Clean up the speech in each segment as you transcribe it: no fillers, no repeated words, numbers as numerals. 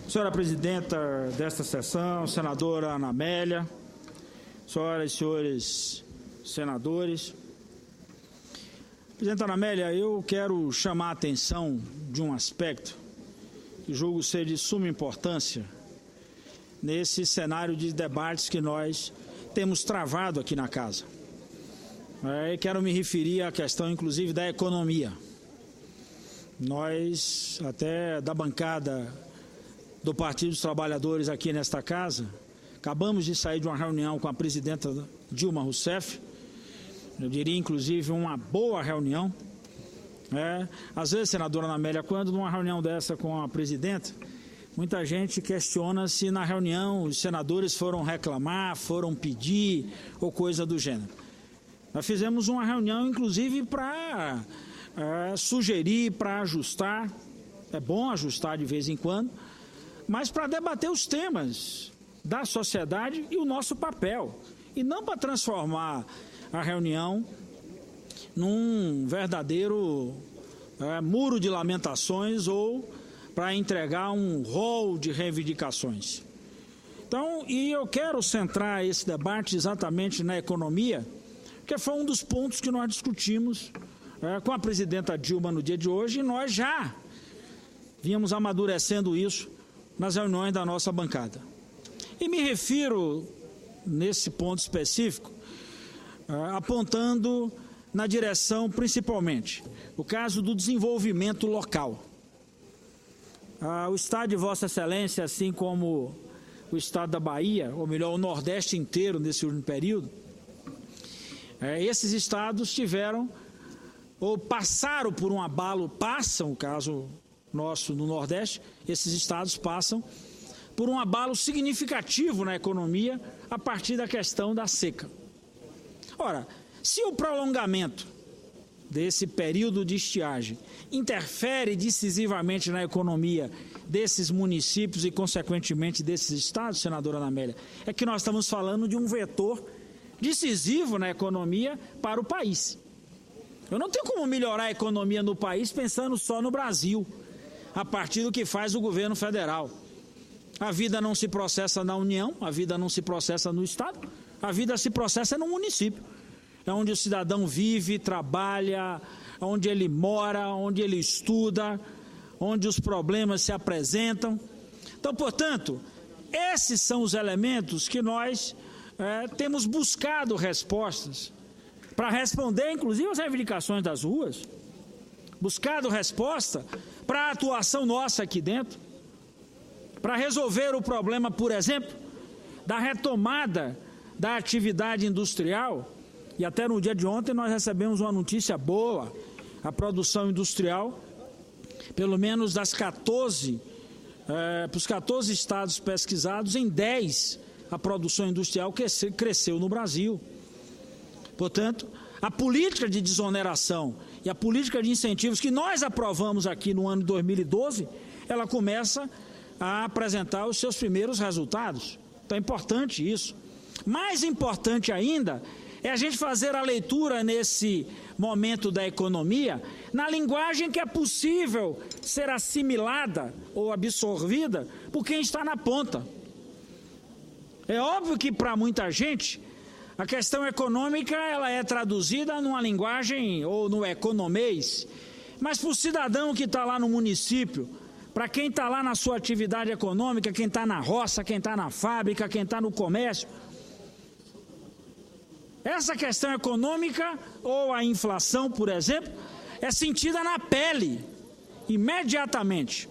Senhora presidenta desta sessão, senadora Ana Amélia, senhoras e senhores senadores. Presidenta Ana Amélia, eu quero chamar a atenção de um aspecto que julgo ser de suma importância nesse cenário de debates que nós temos travado aqui na Casa. Quero me referir à questão, inclusive, da economia. Nós, até da bancada do Partido dos Trabalhadores aqui nesta Casa, acabamos de sair de uma reunião com a presidenta Dilma Rousseff, eu diria, inclusive, uma boa reunião. Às vezes, senadora Ana Amélia, quando numa reunião dessa com a presidenta, muita gente questiona se na reunião os senadores foram reclamar, foram pedir ou coisa do gênero. Nós fizemos uma reunião, inclusive, para sugerir, para ajustar, é bom ajustar de vez em quando, mas para debater os temas da sociedade e o nosso papel, e não para transformar a reunião num verdadeiro muro de lamentações ou para entregar um rol de reivindicações. Então, e eu quero centrar esse debate exatamente na economia, que foi um dos pontos que nós discutimos com a presidenta Dilma no dia de hoje, e nós já vínhamos amadurecendo isso nas reuniões da nossa bancada. E me refiro, nesse ponto específico, apontando na direção, principalmente, o caso do desenvolvimento local. O Estado de Vossa Excelência, assim como o Estado da Bahia, ou melhor, o Nordeste inteiro nesse último período, esses estados tiveram, ou passaram por um abalo, o caso nosso no Nordeste, esses estados passam por um abalo significativo na economia a partir da questão da seca. Ora, se o prolongamento desse período de estiagem interfere decisivamente na economia desses municípios e, consequentemente, desses estados, senadora Ana Amélia, é que nós estamos falando de um vetor decisivo na economia para o país. Eu não tenho como melhorar a economia no país pensando só no Brasil, a partir do que faz o governo federal. A vida não se processa na União, a vida não se processa no Estado, a vida se processa no município. É onde o cidadão vive, trabalha, onde ele mora, onde ele estuda, onde os problemas se apresentam. Então, portanto, esses são os elementos que nós temos buscado respostas para responder, inclusive, as reivindicações das ruas, buscado resposta para a atuação nossa aqui dentro, para resolver o problema, por exemplo, da retomada da atividade industrial. E até no dia de ontem nós recebemos uma notícia boa: a produção industrial, pelo menos das 14, para os 14 estados pesquisados, em 10 a produção industrial cresceu no Brasil. Portanto, a política de desoneração e a política de incentivos que nós aprovamos aqui no ano de 2012, ela começa a apresentar os seus primeiros resultados. Então é importante isso. Mais importante ainda é a gente fazer a leitura nesse momento da economia na linguagem que é possível ser assimilada ou absorvida por quem está na ponta. É óbvio que para muita gente a questão econômica ela é traduzida numa linguagem ou no economês, mas para o cidadão que está lá no município, para quem está lá na sua atividade econômica, quem está na roça, quem está na fábrica, quem está no comércio, essa questão econômica ou a inflação, por exemplo, é sentida na pele, imediatamente.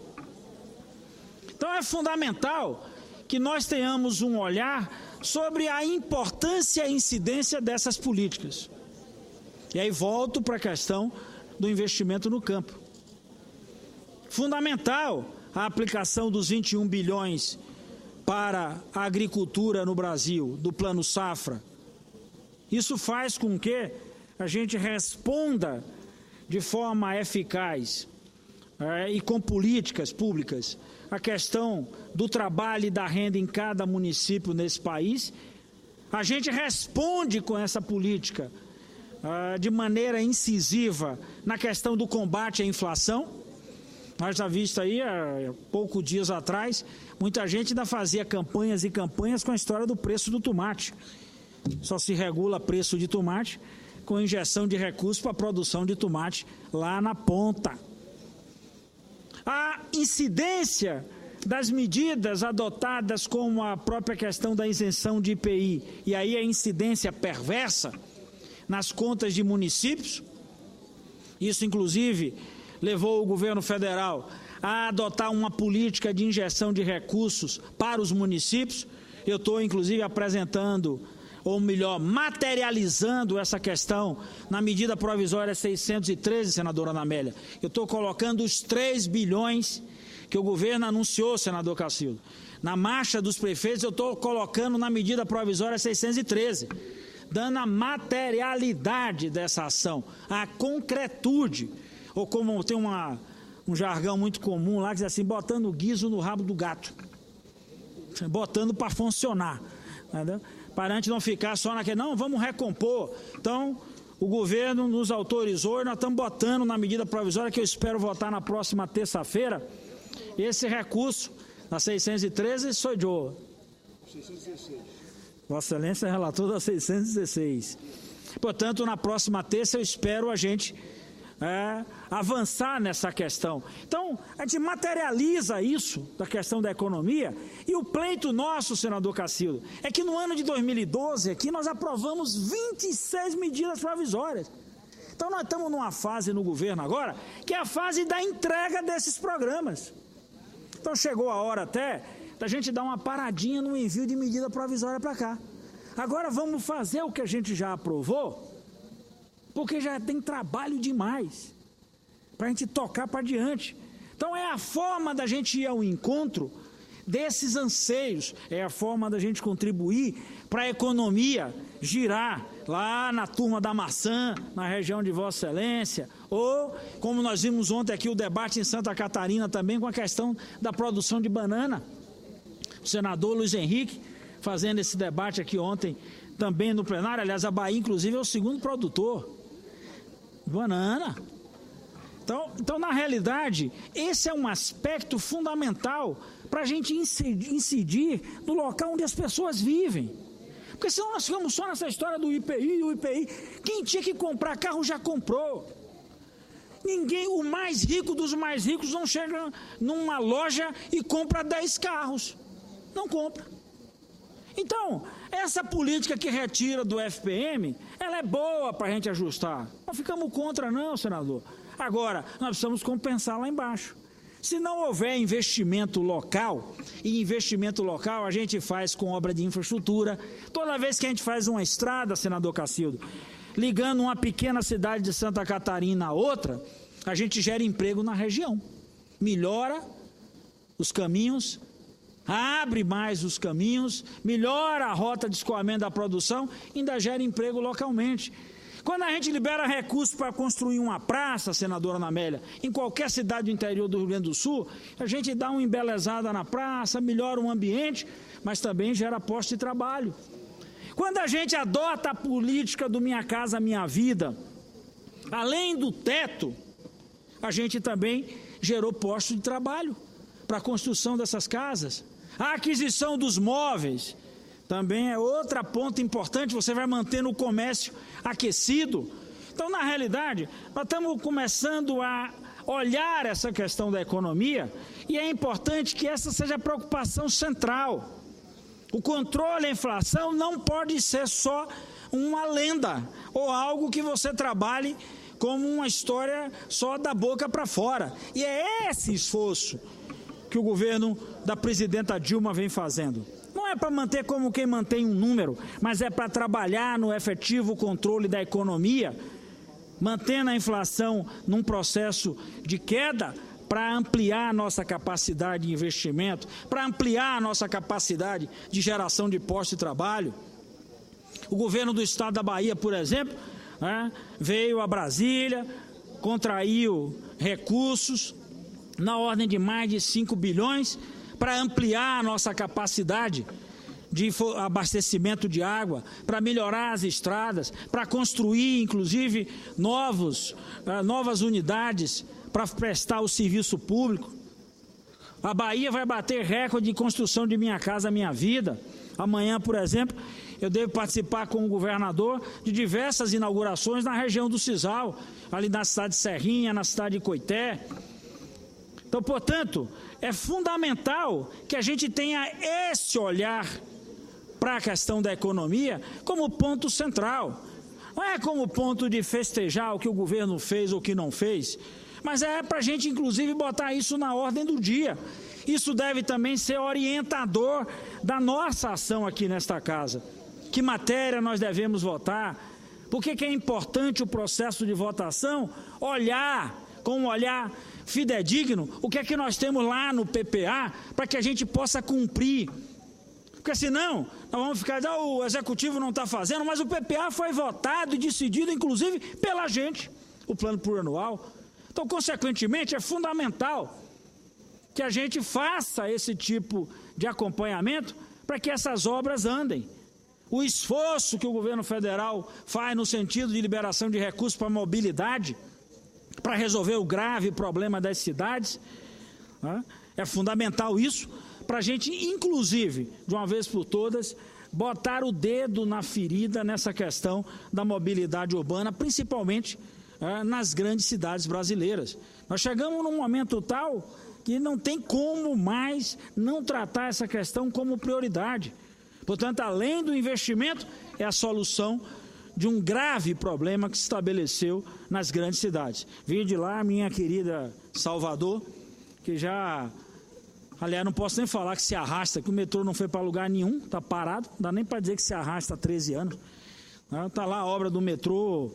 Então é fundamental que nós tenhamos um olhar sobre a importância e a incidência dessas políticas. E aí volto para a questão do investimento no campo. Fundamental a aplicação dos 21 bilhões para a agricultura no Brasil, do Plano Safra. Isso faz com que a gente responda de forma eficaz e com políticas públicas a questão do trabalho e da renda em cada município nesse país. A gente responde com essa política de maneira incisiva na questão do combate à inflação, Haja vista aí, há poucos dias atrás, muita gente ainda fazia campanhas e campanhas com a história do preço do tomate. Só se regula preço de tomate com injeção de recursos para a produção de tomate lá na ponta. A incidência das medidas adotadas, como a própria questão da isenção de IPI, e aí a incidência perversa nas contas de municípios, isso inclusive levou o governo federal a adotar uma política de injeção de recursos para os municípios. Eu estou inclusive apresentando, ou melhor, materializando essa questão na medida provisória 613, senadora Ana Amélia. Eu estou colocando os 3 bilhões que o governo anunciou, senador Cacildo. Na marcha dos prefeitos, eu estou colocando na medida provisória 613, dando a materialidade dessa ação, a concretude, ou como tem um jargão muito comum lá, que diz assim, botando o guiso no rabo do gato, botando para funcionar, entendeu? Para a gente não ficar só naquele, não, vamos recompor. Então, o governo nos autorizou e nós estamos botando na medida provisória, que eu espero votar na próxima terça-feira, esse recurso, na 613, sou eu. 616. Vossa Excelência é relator da 616. Portanto, na próxima terça, eu espero a gente avançar nessa questão. Então, a gente materializa isso, da questão da economia, e o pleito nosso, senador Cacildo, é que no ano de 2012, aqui nós aprovamos 26 medidas provisórias. Então, nós estamos numa fase no governo agora, que é a fase da entrega desses programas. Então, chegou a hora até da gente dar uma paradinha no envio de medida provisória para cá. Agora, vamos fazer o que a gente já aprovou, porque já tem trabalho demais para a gente tocar para diante. Então é a forma da gente ir ao encontro desses anseios, é a forma da gente contribuir para a economia girar lá na turma da maçã, na região de Vossa Excelência, ou como nós vimos ontem aqui o debate em Santa Catarina também com a questão da produção de banana. O senador Luiz Henrique fazendo esse debate aqui ontem também no plenário, aliás a Bahia inclusive é o segundo produtor banana. Então, na realidade, esse é um aspecto fundamental para a gente incidir no local onde as pessoas vivem. Porque senão nós ficamos só nessa história do IPI, o IPI. Quem tinha que comprar carro já comprou. Ninguém, o mais rico dos mais ricos não chega numa loja e compra 10 carros. Não compra. Então, essa política que retira do FPM, ela é boa para a gente ajustar. Não ficamos contra não, senador. Agora, nós precisamos compensar lá embaixo. Se não houver investimento local, e investimento local a gente faz com obra de infraestrutura, toda vez que a gente faz uma estrada, senador Cacildo, ligando uma pequena cidade de Santa Catarina a outra, a gente gera emprego na região. Melhora os caminhos, abre mais os caminhos, melhora a rota de escoamento da produção, ainda gera emprego localmente. Quando a gente libera recursos para construir uma praça, senadora Ana Amélia, em qualquer cidade do interior do Rio Grande do Sul, a gente dá uma embelezada na praça, melhora o ambiente, mas também gera posto de trabalho. Quando a gente adota a política do Minha Casa Minha Vida, além do teto, a gente também gerou posto de trabalho para a construção dessas casas. A aquisição dos móveis também é outra ponta importante, você vai mantendo o comércio aquecido. Então, na realidade, nós estamos começando a olhar essa questão da economia e é importante que essa seja a preocupação central. O controle da inflação não pode ser só uma lenda ou algo que você trabalhe como uma história só da boca para fora. E é esse esforço que o governo da presidenta Dilma vem fazendo. Não é para manter como quem mantém um número, mas é para trabalhar no efetivo controle da economia, mantendo a inflação num processo de queda, para ampliar a nossa capacidade de investimento, para ampliar a nossa capacidade de geração de postos de trabalho. O governo do estado da Bahia, por exemplo, veio a Brasília, contraiu recursos na ordem de mais de 5 bilhões para ampliar a nossa capacidade de abastecimento de água, para melhorar as estradas, para construir, inclusive, novas unidades para prestar o serviço público. A Bahia vai bater recorde de construção de Minha Casa Minha Vida. Amanhã, por exemplo, eu devo participar com o governador de diversas inaugurações na região do Sisal, ali na cidade de Serrinha, na cidade de Coité. Então, portanto, é fundamental que a gente tenha esse olhar para a questão da economia como ponto central. Não é como ponto de festejar o que o governo fez ou o que não fez, mas é para a gente, inclusive, botar isso na ordem do dia. Isso deve também ser orientador da nossa ação aqui nesta casa. Que matéria nós devemos votar? Por que é importante o processo de votação? Olhar com um olhar fidedigno o que é que nós temos lá no PPA para que a gente possa cumprir. Porque senão nós vamos ficar dizendo, o executivo não está fazendo, mas o PPA foi votado e decidido, inclusive, pela gente, o plano plurianual. Então, consequentemente, é fundamental que a gente faça esse tipo de acompanhamento para que essas obras andem. O esforço que o governo federal faz no sentido de liberação de recursos para a mobilidade, para resolver o grave problema das cidades, né? É fundamental isso, para a gente, inclusive, de uma vez por todas, botar o dedo na ferida nessa questão da mobilidade urbana, principalmente nas grandes cidades brasileiras. Nós chegamos num momento tal que não tem como mais não tratar essa questão como prioridade. Portanto, além do investimento, é a solução de um grave problema que se estabeleceu nas grandes cidades. Vim de lá, minha querida Salvador, que já... Aliás, não posso nem falar que se arrasta, que o metrô não foi para lugar nenhum, está parado, não dá nem para dizer que se arrasta há 13 anos. Está lá a obra do metrô,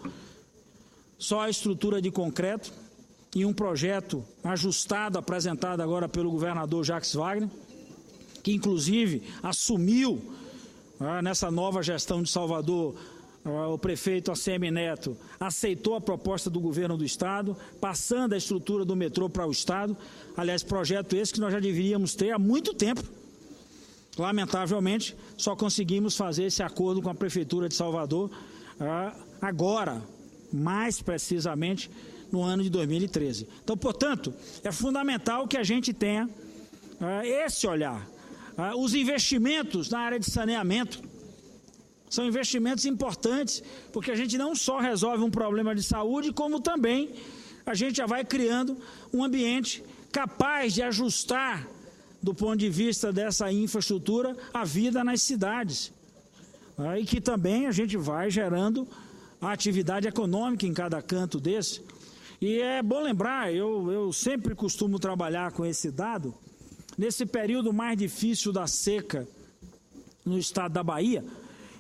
só a estrutura de concreto e um projeto ajustado, apresentado agora pelo governador Jacques Wagner, que inclusive assumiu nessa nova gestão de Salvador. O prefeito ACM Neto aceitou a proposta do governo do estado, passando a estrutura do metrô para o estado. Aliás, projeto esse que nós já deveríamos ter há muito tempo. Lamentavelmente, só conseguimos fazer esse acordo com a prefeitura de Salvador agora, mais precisamente no ano de 2013. Então, portanto, é fundamental que a gente tenha esse olhar. Os investimentos na área de saneamento são investimentos importantes, porque a gente não só resolve um problema de saúde, como também a gente já vai criando um ambiente capaz de ajustar, do ponto de vista dessa infraestrutura, a vida nas cidades. E que também a gente vai gerando a atividade econômica em cada canto desse. E é bom lembrar, eu sempre costumo trabalhar com esse dado, nesse período mais difícil da seca no estado da Bahia.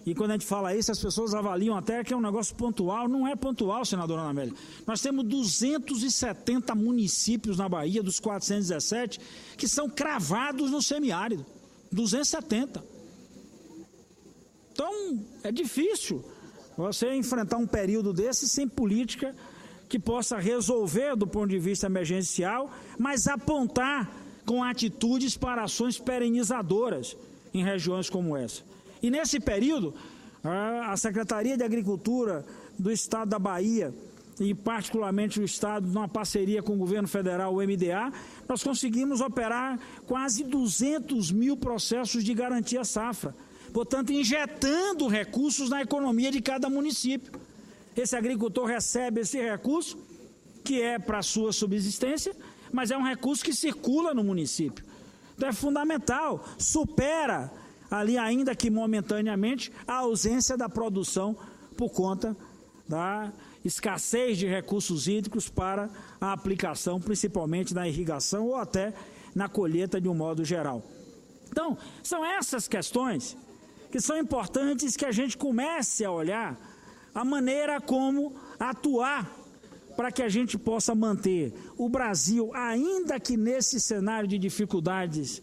E quando a gente fala isso, as pessoas avaliam até que é um negócio pontual. Não é pontual, senadora Ana Amélia. Nós temos 270 municípios na Bahia, dos 417, que são cravados no semiárido. 270. Então, é difícil você enfrentar um período desse sem política que possa resolver do ponto de vista emergencial, mas apontar com atitudes para ações perenizadoras em regiões como essa. E nesse período, a Secretaria de Agricultura do Estado da Bahia, e particularmente o Estado, numa parceria com o governo federal, o MDA, nós conseguimos operar quase 200 mil processos de garantia safra, portanto, injetando recursos na economia de cada município. Esse agricultor recebe esse recurso, que é para a sua subsistência, mas é um recurso que circula no município. Então é fundamental, supera ali, ainda que momentaneamente, a ausência da produção por conta da escassez de recursos hídricos para a aplicação, principalmente na irrigação ou até na colheita de um modo geral. Então, são essas questões que são importantes que a gente comece a olhar a maneira como atuar para que a gente possa manter o Brasil, ainda que nesse cenário de dificuldades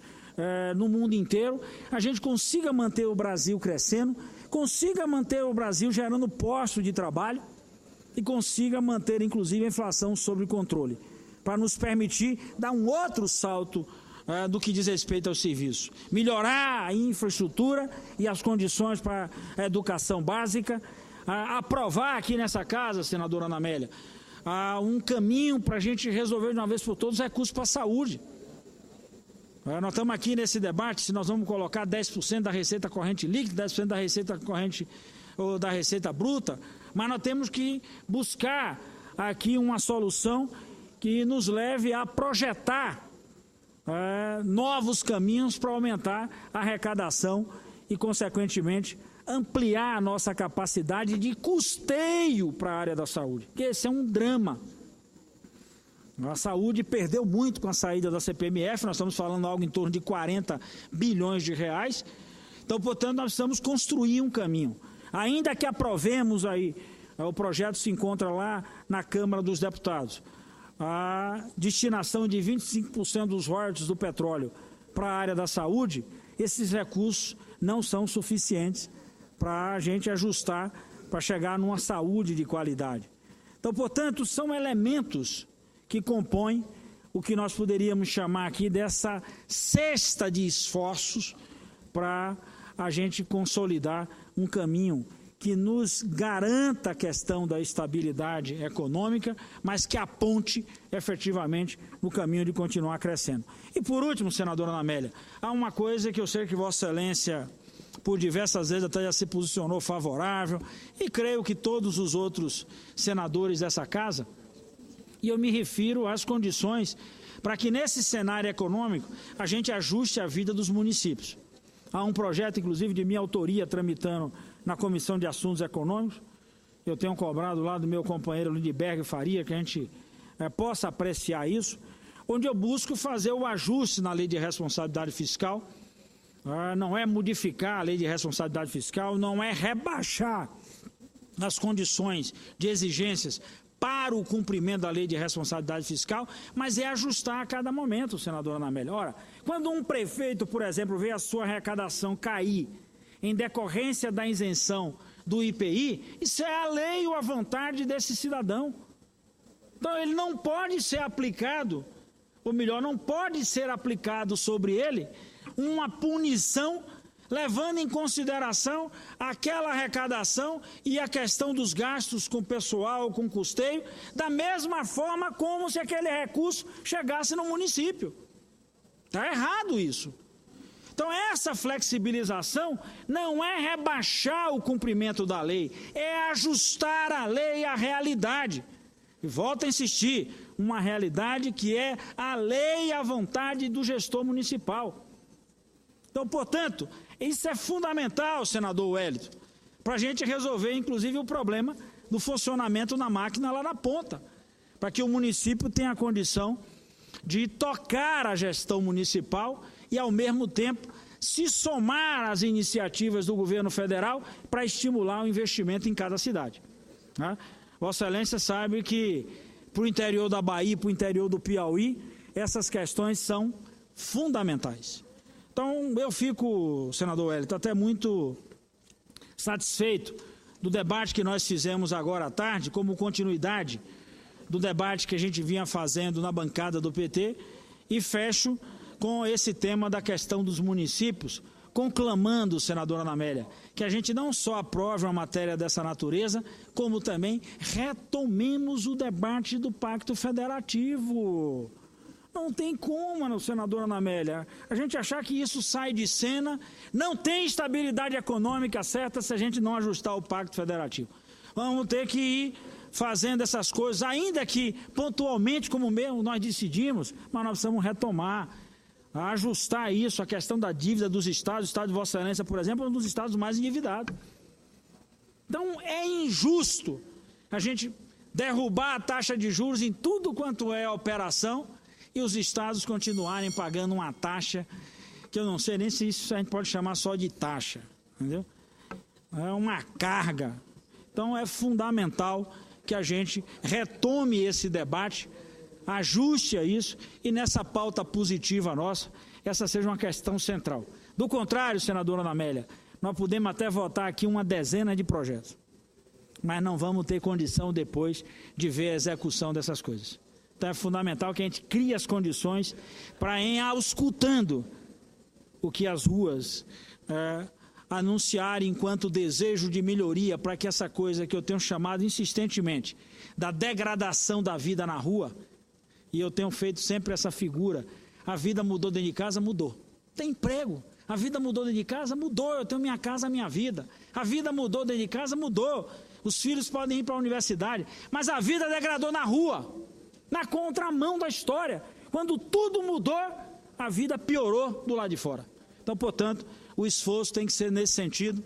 no mundo inteiro, a gente consiga manter o Brasil crescendo, consiga manter o Brasil gerando postos de trabalho e consiga manter, inclusive, a inflação sob controle, para nos permitir dar um outro salto do que diz respeito ao serviço. Melhorar a infraestrutura e as condições para a educação básica, aprovar aqui nessa casa, senadora Ana Amélia, um caminho para a gente resolver de uma vez por todas os recursos para a saúde. Nós estamos aqui nesse debate, se nós vamos colocar 10% da receita corrente líquida, 10% da receita corrente ou da receita bruta, mas nós temos que buscar aqui uma solução que nos leve a projetar novos caminhos para aumentar a arrecadação e, consequentemente, ampliar a nossa capacidade de custeio para a área da saúde, porque esse é um drama. A saúde perdeu muito com a saída da CPMF, nós estamos falando algo em torno de 40 bilhões de reais, então, portanto, nós precisamos construir um caminho. Ainda que aprovemos aí, o projeto se encontra lá na Câmara dos Deputados, a destinação de 25% dos royalties do petróleo para a área da saúde, esses recursos não são suficientes para a gente ajustar, para chegar numa saúde de qualidade. Então, portanto, são elementos que compõem o que nós poderíamos chamar aqui dessa cesta de esforços para a gente consolidar um caminho que nos garanta a questão da estabilidade econômica, mas que aponte efetivamente no caminho de continuar crescendo. E por último, senadora Ana Amélia, há uma coisa que eu sei que Vossa Excelência, por diversas vezes, até já se posicionou favorável, e creio que todos os outros senadores dessa casa, e eu me refiro às condições para que nesse cenário econômico a gente ajuste a vida dos municípios. Há um projeto, inclusive, de minha autoria tramitando na Comissão de Assuntos Econômicos. Eu tenho cobrado lá do meu companheiro Lindbergh Faria que a gente possa apreciar isso, onde eu busco fazer o ajuste na Lei de Responsabilidade Fiscal. Não é modificar a Lei de Responsabilidade Fiscal, não é rebaixar as condições de exigências para o cumprimento da Lei de Responsabilidade Fiscal, mas é ajustar a cada momento, senadora Ana Amélia. Ora, quando um prefeito, por exemplo, vê a sua arrecadação cair em decorrência da isenção do IPI, isso é a lei ou a vontade desse cidadão. Então, ele não pode ser aplicado, ou melhor, não pode ser aplicado sobre ele uma punição levando em consideração aquela arrecadação e a questão dos gastos com pessoal, com custeio, da mesma forma como se aquele recurso chegasse no município. Está errado isso. Então, essa flexibilização não é rebaixar o cumprimento da lei, é ajustar a lei à realidade. E volto a insistir, uma realidade que é a lei e a vontade do gestor municipal. Então, portanto, isso é fundamental, senador Wellington, para a gente resolver, inclusive, o problema do funcionamento na máquina lá na ponta, para que o município tenha a condição de tocar a gestão municipal e, ao mesmo tempo, se somar às iniciativas do governo federal para estimular o investimento em cada cidade. Vossa Excelência sabe que, para o interior da Bahia, para o interior do Piauí, essas questões são fundamentais. Então, eu fico, senador Wellington, até muito satisfeito do debate que nós fizemos agora à tarde, como continuidade do debate que a gente vinha fazendo na bancada do PT, e fecho com esse tema da questão dos municípios, conclamando, senadora Ana Amélia, que a gente não só aprove uma matéria dessa natureza, como também retomemos o debate do Pacto Federativo. Não tem como, senadora Ana Amélia, a gente achar que isso sai de cena, não tem estabilidade econômica certa se a gente não ajustar o Pacto Federativo. Vamos ter que ir fazendo essas coisas, ainda que pontualmente, como mesmo nós decidimos, mas nós precisamos retomar, ajustar isso, a questão da dívida dos estados. O estado de Vossa Excelência, por exemplo, é um dos estados mais endividados. Então, é injusto a gente derrubar a taxa de juros em tudo quanto é operação e os estados continuarem pagando uma taxa que eu não sei nem se isso a gente pode chamar só de taxa, entendeu? É uma carga. Então, é fundamental que a gente retome esse debate, ajuste a isso e nessa pauta positiva nossa, essa seja uma questão central. Do contrário, senadora Ana Amélia, nós podemos até votar aqui uma dezena de projetos, mas não vamos ter condição depois de ver a execução dessas coisas. Então é fundamental que a gente crie as condições para ir auscultando o que as ruas anunciar enquanto desejo de melhoria para que essa coisa que eu tenho chamado insistentemente da degradação da vida na rua, e eu tenho feito sempre essa figura, a vida mudou dentro de casa, mudou. Tem emprego, a vida mudou dentro de casa, mudou, eu tenho minha casa, minha vida. A vida mudou dentro de casa, mudou. Os filhos podem ir para a universidade, mas a vida degradou na rua, na contramão da história. Quando tudo mudou, a vida piorou do lado de fora. Então, portanto, o esforço tem que ser nesse sentido,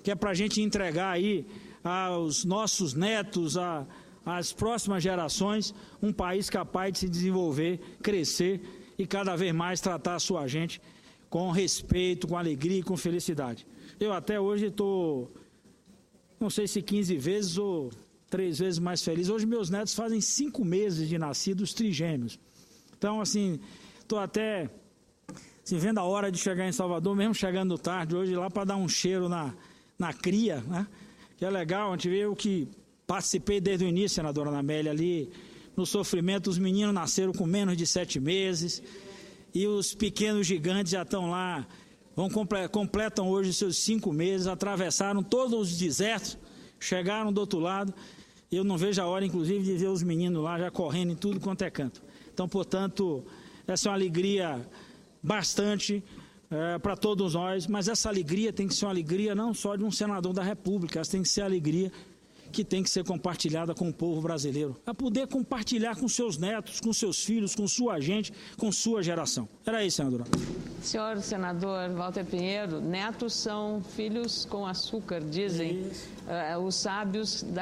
que é para a gente entregar aí aos nossos netos, às próximas gerações, um país capaz de se desenvolver, crescer e cada vez mais tratar a sua gente com respeito, com alegria e com felicidade. Eu até hoje estou, não sei se 15 vezes ou 3 vezes mais feliz. Hoje meus netos fazem 5 meses de nascidos trigêmeos. Então, assim, estou até vendo a hora de chegar em Salvador, mesmo chegando tarde hoje, lá para dar um cheiro na cria, né? Que é legal, a gente vê o que participei desde o início, senadora Ana Amélia, ali no sofrimento. Os meninos nasceram com menos de 7 meses e os pequenos gigantes já estão lá, completam hoje seus 5 meses, atravessaram todos os desertos, chegaram do outro lado. Eu não vejo a hora, inclusive, de ver os meninos lá já correndo em tudo quanto é canto. Então, portanto, essa é uma alegria bastante para todos nós, mas essa alegria tem que ser uma alegria não só de um senador da República, essa tem que ser a alegria que tem que ser compartilhada com o povo brasileiro, a poder compartilhar com seus netos, com seus filhos, com sua gente, com sua geração. Era isso, senadora. Senhor senador Walter Pinheiro, netos são filhos com açúcar, dizem os sábios da